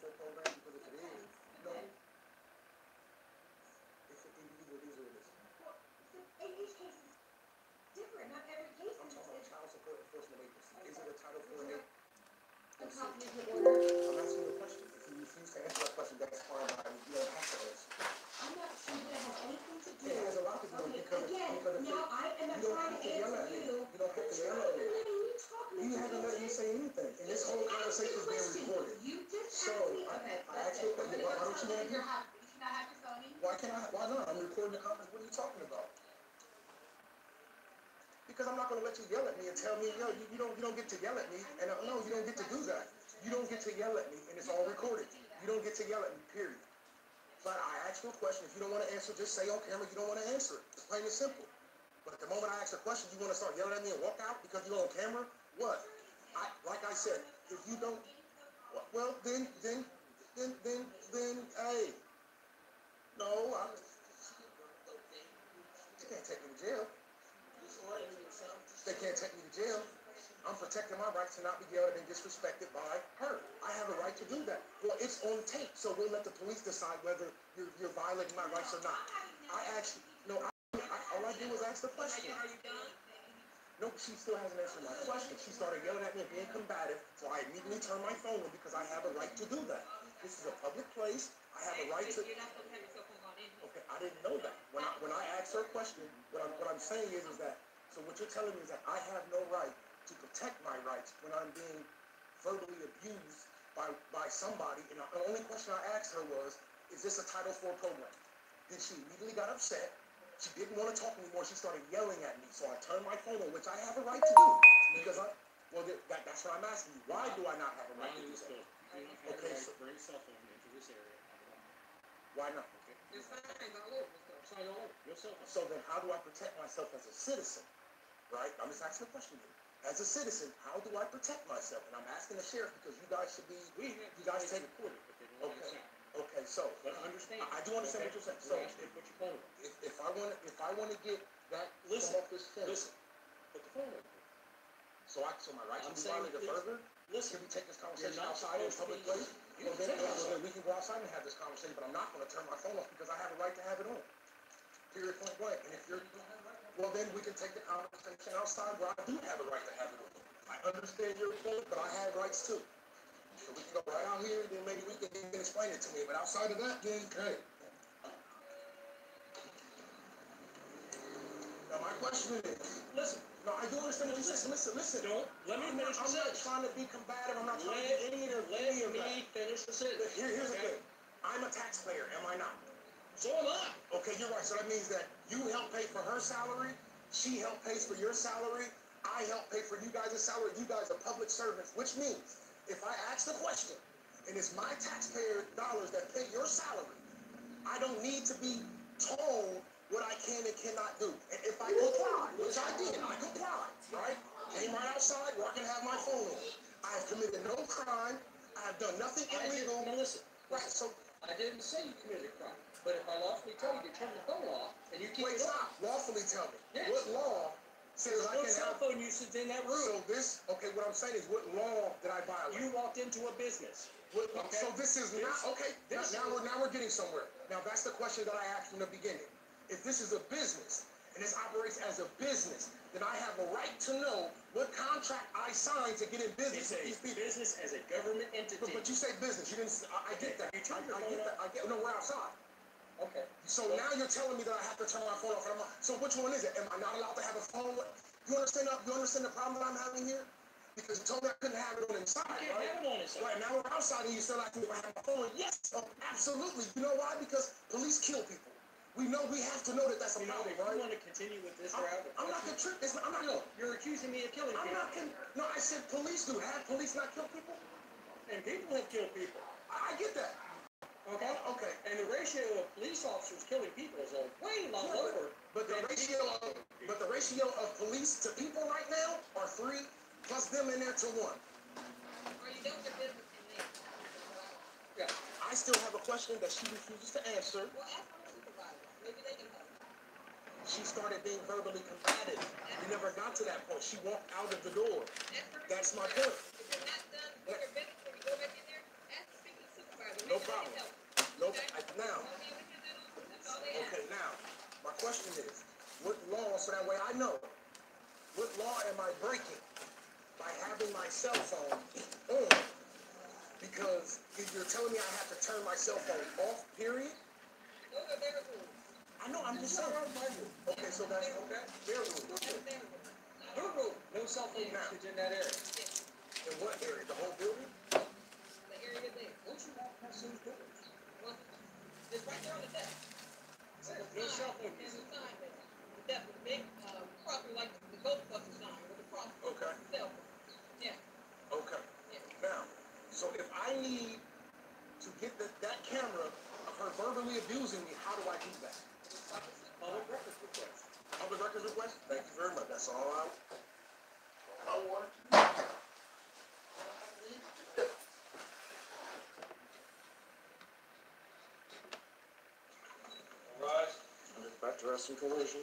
IV program? Because if it is, no. If it either it is or it isn't. Well, each case is different. Not every case I'm is talking about child support enforcement agency. Is it a Title IV agency? a copy of the order. I'm asking you a question. If you refuse to answer that question, that's fine. You don't have to answer. I'm not sure that it has anything to do. It has a lot to do with it because Again, now I am not trying to answer you. You don't have to yell at me. You haven't let me say anything. And this whole conversation is being recorded. You just So, I asked you a question. Why don't you want to? Why can't I? Why not? I'm recording the conference. What are you talking about? Because I'm not going to let you yell at me and tell me, yo, you don't get to yell at me. And no, you don't get to do that. You don't get to yell at me, and it's all recorded. You don't get to yell at me, period. But I asked you a question. If you don't want to answer, just say on camera you don't want to answer it. It's plain and simple. But the moment I ask a question, you want to start yelling at me and walk out because you're on camera? What? Like I said, if you don't, well, then, hey, no, they can't take me to jail. They can't take me to jail. I'm protecting my rights to not be yelled at and disrespected by her. I have a right to do that. Well, it's on tape, so we'll let the police decide whether you're violating my rights or not. I actually, no, all I did was ask the question. Are you done? No, she still hasn't answered my question. She started yelling at me and being combative, so I immediately turned my phone on because I have a right to do that. This is a public place. I have a right to. You're not supposed to have your cell phone on in here. Okay, I didn't know that. When I asked her a question, what I'm saying is that. So what you're telling me is that I have no right to protect my rights when I'm being verbally abused by somebody. And the only question I asked her was, is this a Title IV program? Then she immediately got upset. She didn't want to talk anymore. She started yelling at me. So I turned my phone on, which I have a right to do. Because that's what I'm asking you. Why do I not have a right to do that? Okay, so bring cell phone into this area. Why not? Okay. There's signs all over. Sign all over. Your cell phone. So then how do I protect myself as a citizen? Right? I'm just asking a question here. As a citizen, how do I protect myself? And I'm asking the sheriff because you guys should be. You guys take recorded. Okay. Okay. So. But understand. I do understand what you're saying. So put your phone on. If I want to get that listen off this phone. Listen. Put the phone on. So my rights will be violated further. Listen. Can we take this conversation outside in a public place? Well, then we can go outside and have this conversation. But I'm not going to turn my phone off because I have a right to have it on. Period. Point blank. And if you're well, then we can take the conversation outside where I do have a right to have it. I understand your point, but I have rights too. So we can go right out here, then maybe we can explain it to me. But outside of that, then, hey. Now, my question is, listen. No, I do understand what you're saying. Listen. Don't. Let me finish the sentence. I'm not trying to be combative. I'm not trying to get any of Let that. me finish the sentence. Here's the thing. I'm a taxpayer, am I not? So am I. Okay, you're right. So that means that you help pay for her salary, she help pays for your salary, I help pay for you guys' salary. You guys are public servants, which means if I ask the question and it's my taxpayer dollars that pay your salary, I don't need to be told what I can and cannot do. And if I comply, which I did, I complied, right? Came right outside where I can have my phone on. I have committed no crime. I have done nothing illegal. Now listen. Right, so I didn't say you committed a crime. But if I lawfully tell you to turn the phone off and you keep it on. Lawfully tell me. Yes. What law says I can cell have phone usage in that room. So what I'm saying is what law did I violate? You walked into a business. Okay. So this is not okay. Now we're getting somewhere. Now that's the question that I asked from the beginning. If this is a business and this operates as a business, then I have a right to know what contract I signed to get in business with these people. Business as a government entity. But you say business. You didn't. I get that. You turn your I phone get that. off. No, we're outside. Okay. So now you're telling me that I have to turn my phone off. So which one is it? Am I not allowed to have a phone? You understand the problem that I'm having here? Because you told me I couldn't have it on inside, you can't have it on inside. Right, now we're outside and you still like me if I have my phone. Yes, absolutely. You know why? Because police kill people. We have to know that that's a problem, right? You want to continue with this route? I'm not going to I'm not going to. You're accusing me of killing people. No, I said police do. Have police not kill people? And people have killed people. I get that. Okay? Okay. And the ratio of police officers killing people is a way lower. But the ratio of police to people right now are 3 plus them in there to 1. Are you done with business in there? Yeah. I still have a question that she refuses to answer. Well, ask her supervisor. Maybe they can help. She started being verbally combative. We never got to that point. She walked out of the door. That's my point. If you're not done with your business, when you go back in there, ask to speak to the supervisor. problem. Nope. Now, okay, now, my question is, what law, so that way I know, what law am I breaking by having my cell phone on? Because if you're telling me I have to turn my cell phone off, period? I know, I'm just saying. Okay, so that's okay. Their rule. Your rule, no cell phone usage in that area. In what area? The whole building? The area there. Once you walk past those doors, well, it's right there on the desk. No cell phone usage. There's a sign there. That's a big, probably like the Ghostbusters sign with the cross. Okay. Cell phone. Yeah. Okay. Now, so if I need to get that camera of her verbally abusing me, how do I do that? Public records request. Public records request? Thank you very much. That's all I want. Back to resting collision.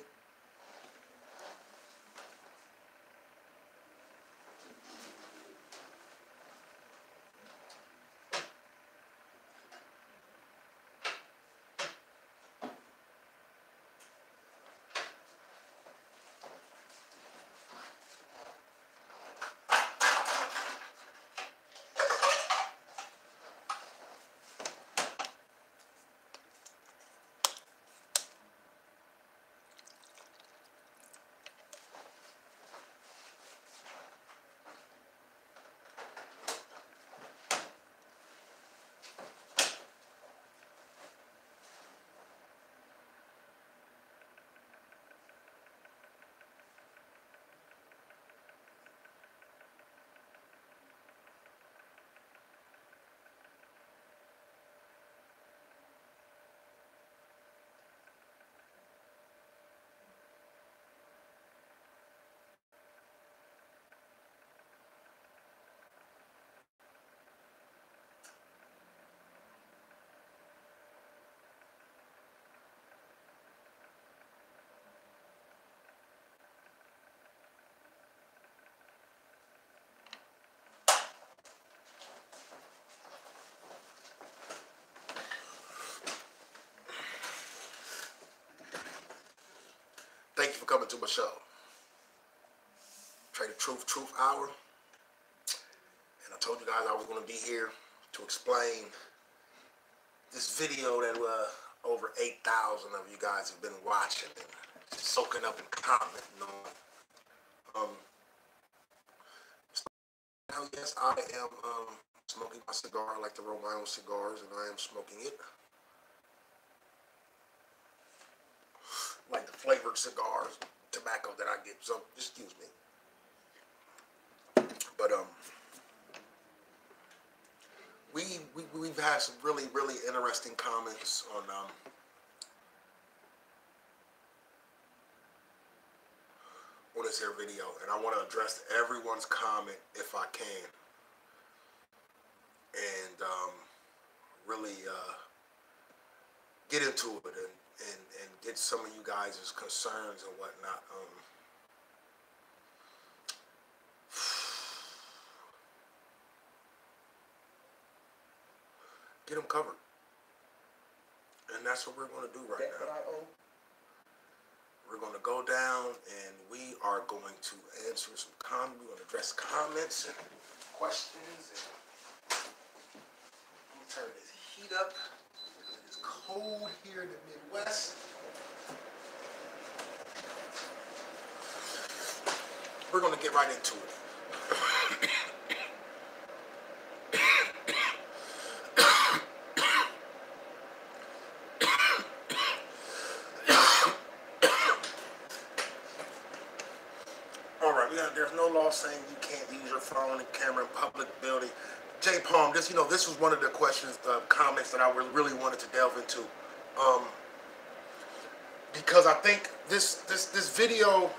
Thank you for coming to my show. Trader Truth Hour. And I told you guys I was going to be here to explain this video that over 8,000 of you guys have been watching and soaking up and commenting on. Now, yes, I am smoking my cigar. I like to roll my own cigars, and I am smoking it. Like the flavored cigars, tobacco that I get. So, excuse me. But we've had some really interesting comments on this here video, and I want to address everyone's comment if I can, and really get into it and get some of you guys' concerns and whatnot. Get them covered. And that's what we're going to do right now. We're going to go down and we are going to answer some comments. We're going to address comments and questions. And let me turn this heat up. It's cold here in the Midwest. We're going to get right into it. There's no law saying you can't use your phone and camera in public building. Jay Palm, this was one of the questions, comments that I really wanted to delve into, because I think this video,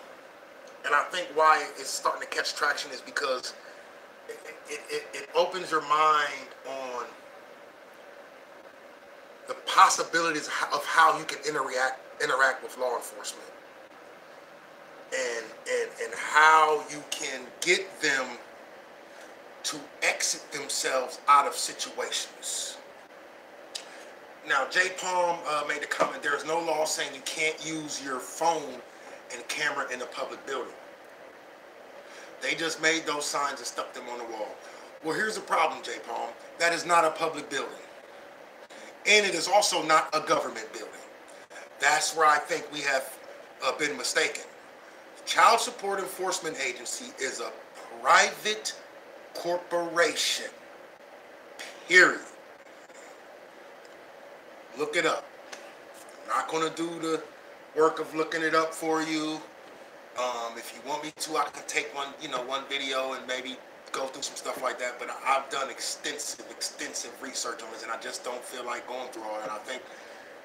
and I think why it's starting to catch traction is because it opens your mind on the possibilities of how you can interact with law enforcement. And how you can get them to exit themselves out of situations. Now, Jay Palm made the comment, there is no law saying you can't use your phone and camera in a public building. They just made those signs and stuck them on the wall. Well, here's the problem, Jay Palm. That is not a public building. And it is also not a government building. That's where I think we have been mistaken. The Child Support Enforcement Agency is a private corporation. Period. Look it up. I'm not going to do the work of looking it up for you. If you want me to, I can take one video and maybe go through some stuff like that. But I've done extensive research on this, and I just don't feel like going through all that. I think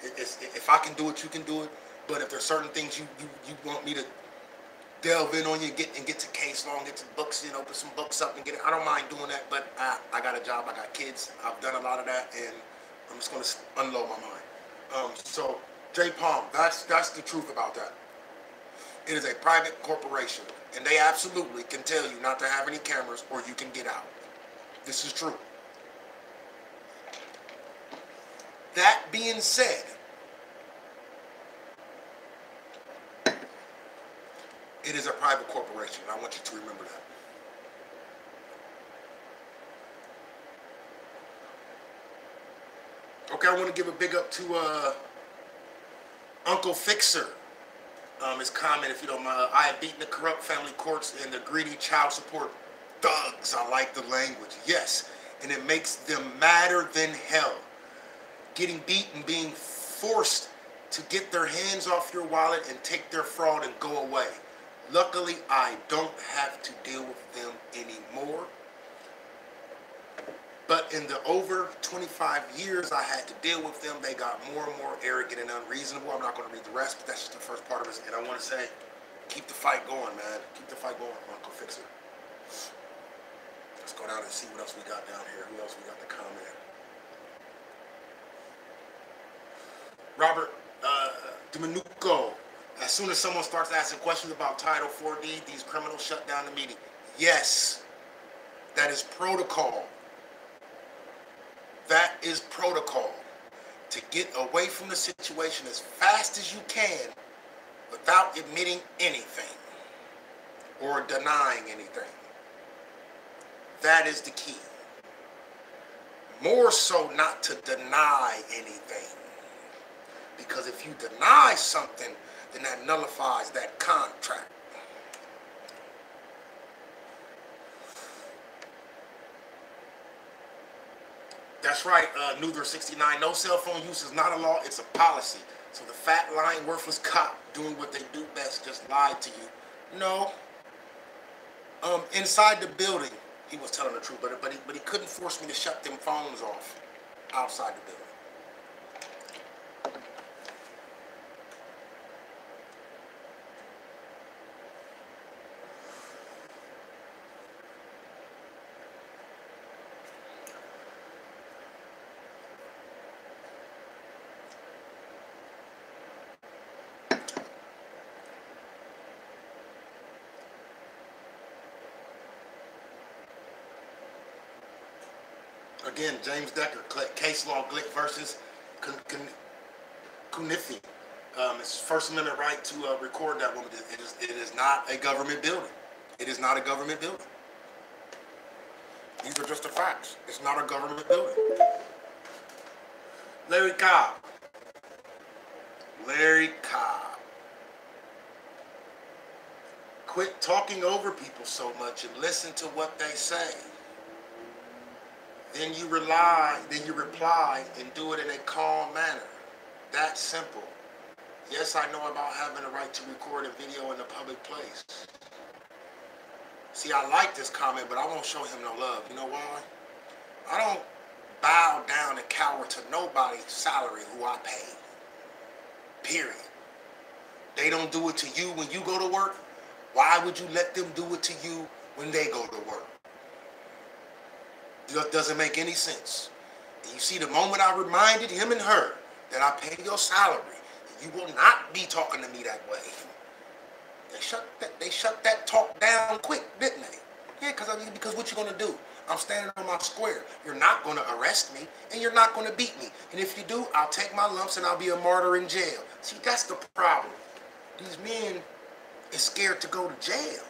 if I can do it, you can do it. But if there's certain things you want me to delve in on, you get to case law, and get to books, put some books up and get it. I don't mind doing that, but I got a job, I got kids, I've done a lot of that, and I'm just going to unload my mind. So, Jay Palm, that's the truth about that. It is a private corporation, and they absolutely can tell you not to have any cameras or you can get out. This is true. That being said, it is a private corporation, and I want you to remember that. Okay, I want to give a big up to Uncle Fixer. His comment, if you don't mind, I have beaten the corrupt family courts and the greedy child support thugs. I like the language. Yes, and it makes them madder than hell. Getting beat and being forced to get their hands off your wallet and take their fraud and go away. Luckily, I don't have to deal with them anymore. But in the over 25 years I had to deal with them, they got more and more arrogant and unreasonable. I'm not going to read the rest, but that's just the first part of it. And I want to say, keep the fight going, man. Keep the fight going, Uncle Fixer. Let's go down and see what else we got down here. Who else we got to comment? Robert Dominuco. As soon as someone starts asking questions about Title 4D, these criminals shut down the meeting. Yes, that is protocol. That is protocol. To get away from the situation as fast as you can without admitting anything or denying anything. That is the key. More so not to deny anything. Because if you deny something, then that nullifies that contract. That's right, Nuther69. No cell phone use is not a law, it's a policy. So the fat, lying, worthless cop doing what they do best just lied to you. No. Inside the building, he was telling the truth, but he couldn't force me to shut them phones off outside the building. Again, James Decker, case law, Glick versus Kunifi. It's First Amendment right to record that woman. It is not a government building. It is not a government building. These are just the facts. It's not a government building. Larry Cobb. Larry Cobb. Quit talking over people so much and listen to what they say. Then you reply and do it in a calm manner. That simple. Yes, I know about having a right to record a video in a public place. See, I like this comment, but I won't show him no love. You know why? I don't bow down and cower to nobody's salary who I pay. Period. They don't do it to you when you go to work. Why would you let them do it to you when they go to work? It doesn't make any sense. And you see, the moment I reminded him and her that I pay your salary, you will not be talking to me that way. They shut that talk down quick, didn't they? Yeah, because what you gonna do? I'm standing on my square. You're not going to arrest me, and you're not going to beat me. And if you do, I'll take my lumps and I'll be a martyr in jail. See, that's the problem. These men is scared to go to jail.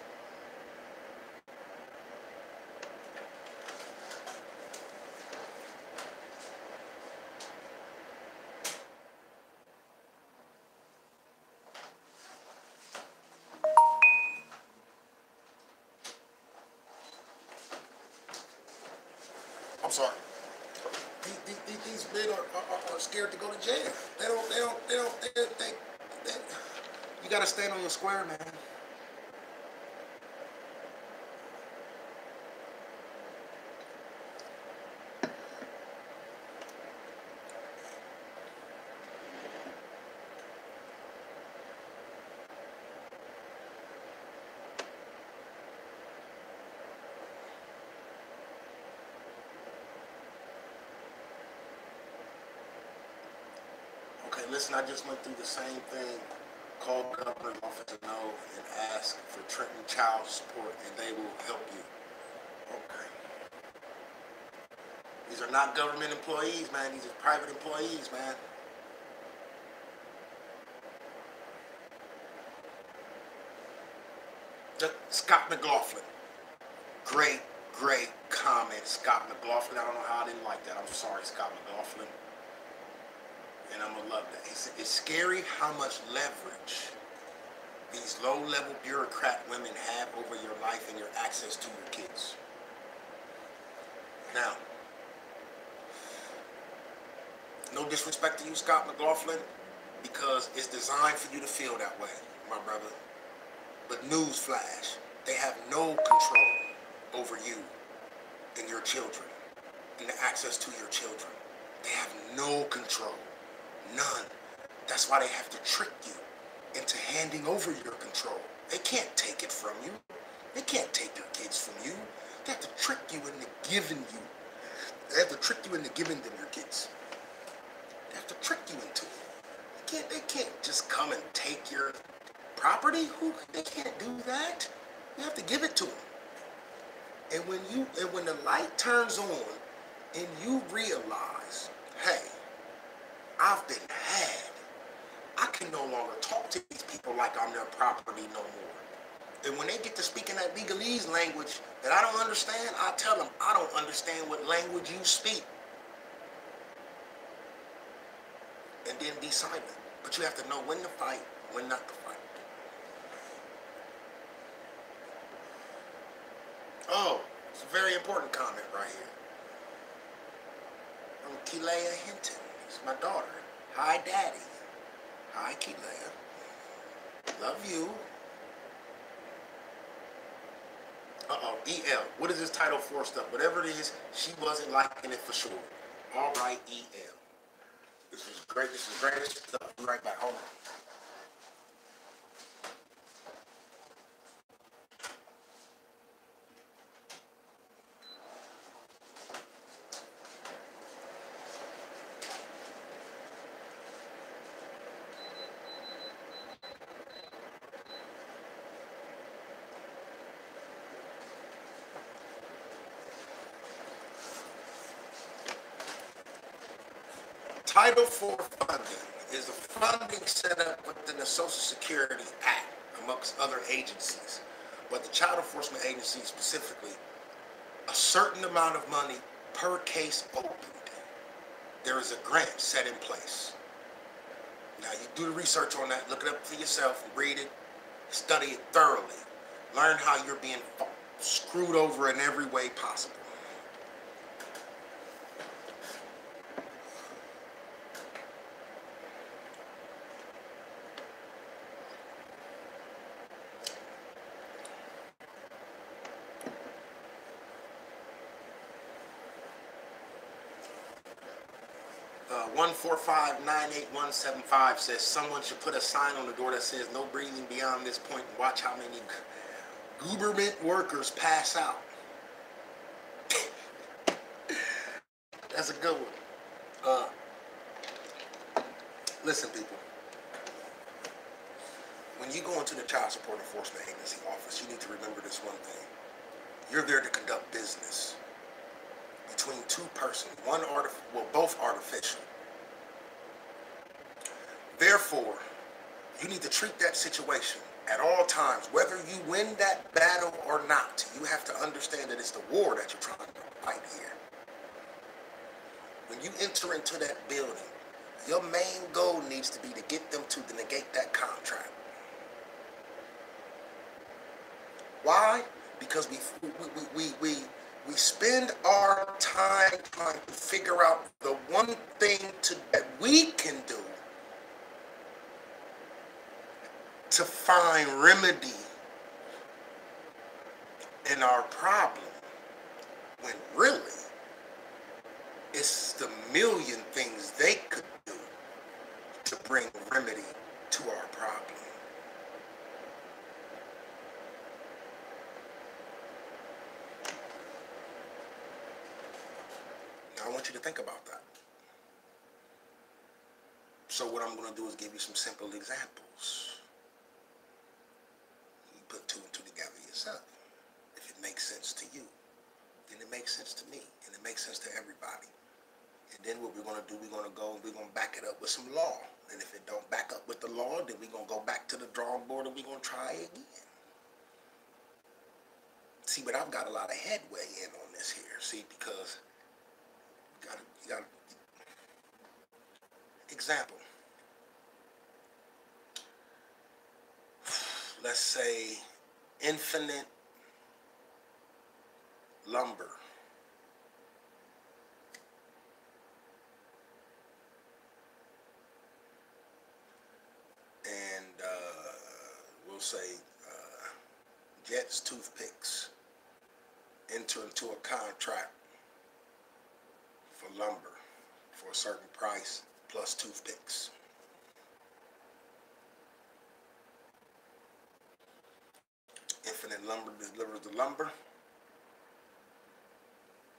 I'm sorry. These men are scared to go to jail. You gotta stand on your square, man. Okay, listen, I just went through the same thing. Call governor's office to know and ask for Trenton child support, and they will help you. Okay. These are not government employees, man. These are private employees, man. Scott McLaughlin. Great comment, Scott McLaughlin. I don't know how I didn't like that. I'm sorry, Scott McLaughlin. And I'm gonna love that. He said, it's scary how much leverage these low-level bureaucrat women have over your life and your access to your kids. Now, no disrespect to you, Scott McLaughlin, because it's designed for you to feel that way, my brother. But newsflash, they have no control over you and your children and the access to your children. They have no control. None. That's why they have to trick you into handing over your control. They can't take it from you. They can't take your kids from you. They have to trick you into giving you. They have to trick you into giving them your kids. They have to trick you into it. They can't just come and take your property. They can't do that. You have to give it to them. And when the light turns on and you realize, hey, I've been had. I can no longer talk to these people like I'm their property no more. And when they get to speaking that legalese language that I don't understand, I tell them, I don't understand what language you speak. And then be silent. But you have to know when to fight, when not to fight. Oh, it's a very important comment right here. From Kelea Hinton. It's my daughter. Hi, Daddy. Hi, Kelea. Love you. Uh-oh, EL. What is this Title IV stuff? Whatever it is, she wasn't liking it for sure. All right, EL. This is great. This is great stuff. Be right back. Hold on. Title IV funding is a funding set up within the Social Security Act, amongst other agencies. But the Child Enforcement Agency specifically, a certain amount of money per case opened. There is a grant set in place. Now you do the research on that, look it up for yourself, read it, study it thoroughly. Learn how you're being screwed over in every way possible. Uh, 145-98175 says someone should put a sign on the door that says no breathing beyond this point and watch how many government workers pass out. That's a good one. Listen, people. When you go into the Child Support Enforcement Agency office, you need to remember this one thing. You're there to conduct business. between two persons, both artificial. Therefore, you need to treat that situation at all times, whether you win that battle or not. You have to understand that it's the war that you're trying to fight here. When you enter into that building, your main goal needs to be to get them to negate that contract. Why? Because we spend our time trying to figure out the one thing that we can do to find remedy in our problem, when really it's the million things they could do to bring remedy to our problem. Now I want you to think about that. So what I'm going to do is give you some simple examples. You put two and two together yourself. If it makes sense to you, then it makes sense to me, and it makes sense to everybody. And then what we're going to do, we're going to go and we're going to back it up with some law. And if it don't back up with the law, then we're going to go back to the drawing board and we're going to try again. See, but I've got a lot of headway in on this here. See, because you got example. Let's say Infinite Lumber. And we'll say Jet's Toothpicks enter into a contract for lumber for a certain price plus toothpicks. Infinite Lumber delivers the lumber.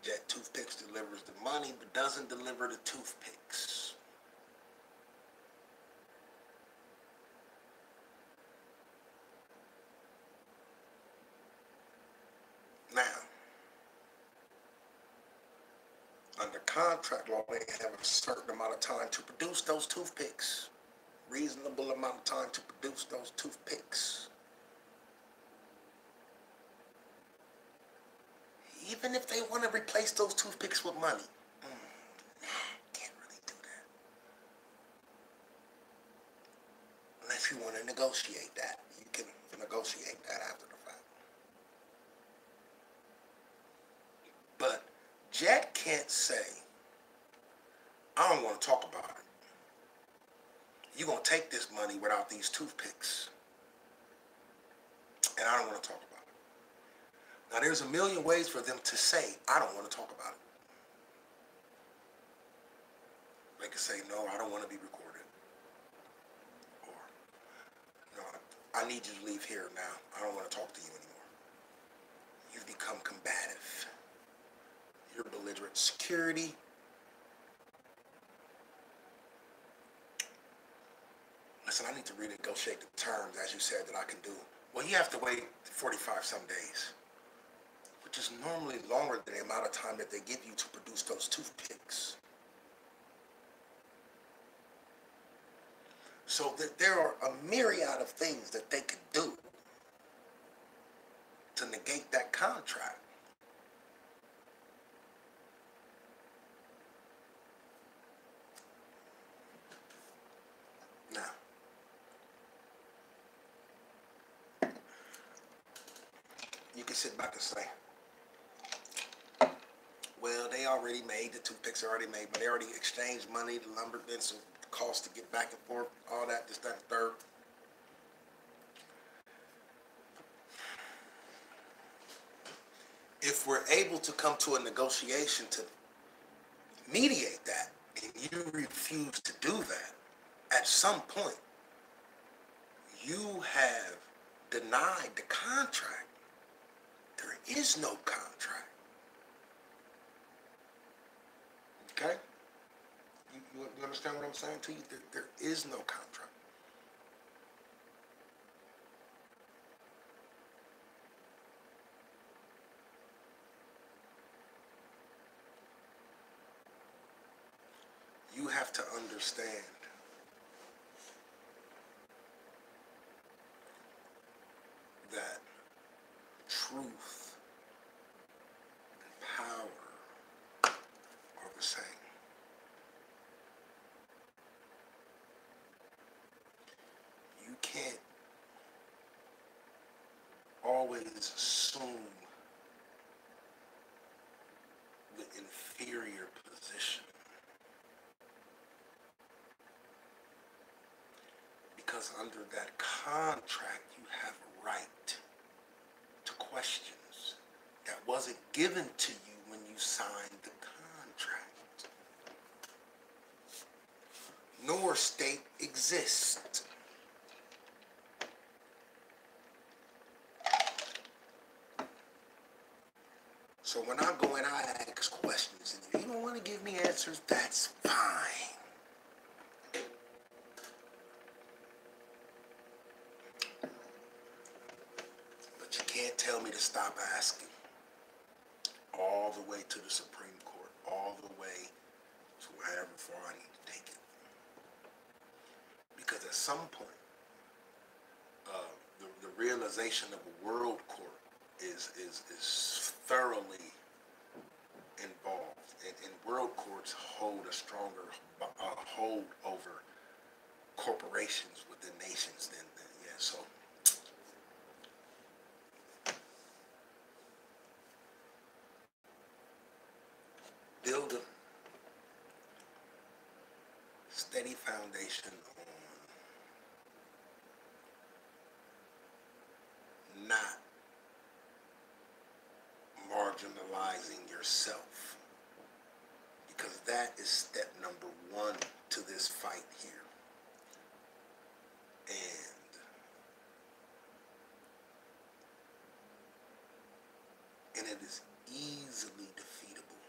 Jet Toothpicks delivers the money but doesn't deliver the toothpicks. Now, under contract law, they have a certain amount of time to produce those toothpicks. Reasonable amount of time to produce those toothpicks. Even if they want to replace those toothpicks with money, can't really do that. Unless you want to negotiate that. You can negotiate that after the fact. But Jet can't say, I don't want to talk about it. You're going to take this money without these toothpicks. And I don't want to talk about it. Now, there's a million ways for them to say, I don't want to talk about it. They can say, no, I don't want to be recorded. Or, no, I need you to leave here now. I don't want to talk to you anymore. You've become combative. You're belligerent. Security. Listen, I need to renegotiate the terms, as you said, that I can do. Well, you have to wait 45 some days, which is normally longer than the amount of time that they give you to produce those toothpicks. So that there are a myriad of things that they could do to negate that contract. Now, you can sit back and say, well, they already made, the toothpicks are already made, but they already exchanged money, the lumber, then some cost to get back and forth, all that, this, that, and third. If we're able to come to a negotiation to mediate that, and you refuse to do that, at some point, you have denied the contract. There is no contract. Okay? You understand what I'm saying to you? There is no contract. understand that truth and power are the same. You can't always assume the inferior position, because under that contract you have a right to questions that wasn't given to you when you signed the contract. Nor state exists. So when I go and I ask questions, and if you don't want to give me answers, that's fine. But you can't tell me to stop asking. All the way to the Supreme Court, all the way to wherever far I need to take it. Because at some point, the realization of a world court is thoroughly involved, and world courts hold a stronger hold over corporations within nations than yeah. So build a steady foundation on not marginalizing yourself, because that is step number one to this fight here. And it is easily defeatable,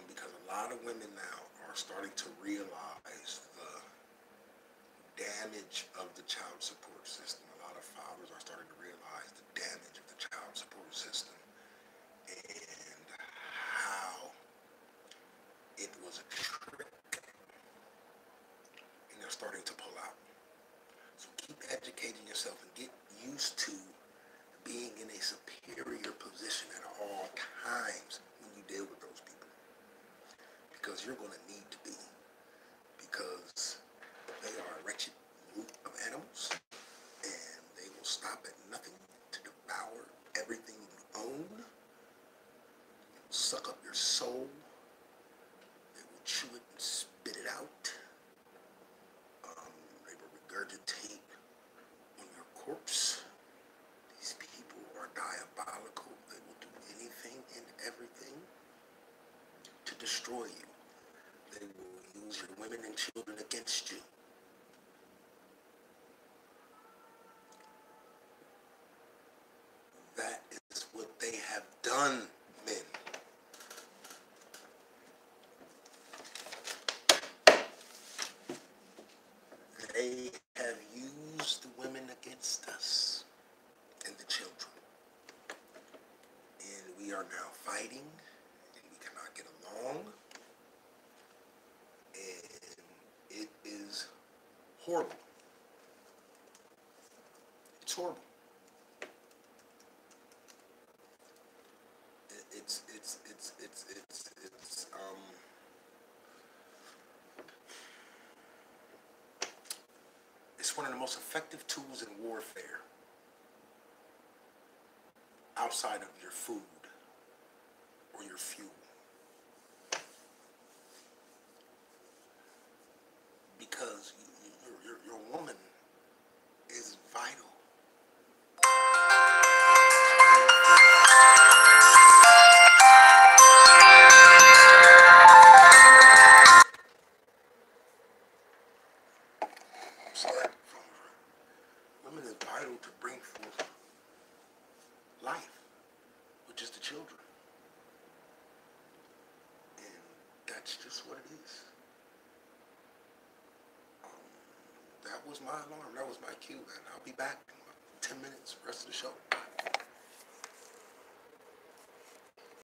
because a lot of women now are starting to realize the damage of the child support system. A lot of fathers are starting to realize the damage of the child support system and how it was a trick, and they're starting to pull out. So keep educating yourself and get used to being in a superior position at all times when you deal with those people, because you're going to need to be, because they are a wretched group of animals, and they will stop at nothing to devour everything you own. They will suck up your soul. They will chew it and spit it out. They will regurgitate on your corpse. These people are diabolical. They will do anything and everything to destroy you. They will use your women and children against you. That is what they have done, men. They have used the women against us and the children. And we are now fighting, and we cannot get along. And it is horrible. It's horrible. It's one of the most effective tools in warfare outside of your food or your fuel. Because your woman is vital. Women is vital to bring forth life, which is the children. And that's just what it is. That was my alarm. That was my cue, and I'll be back in 10 minutes, rest of the show.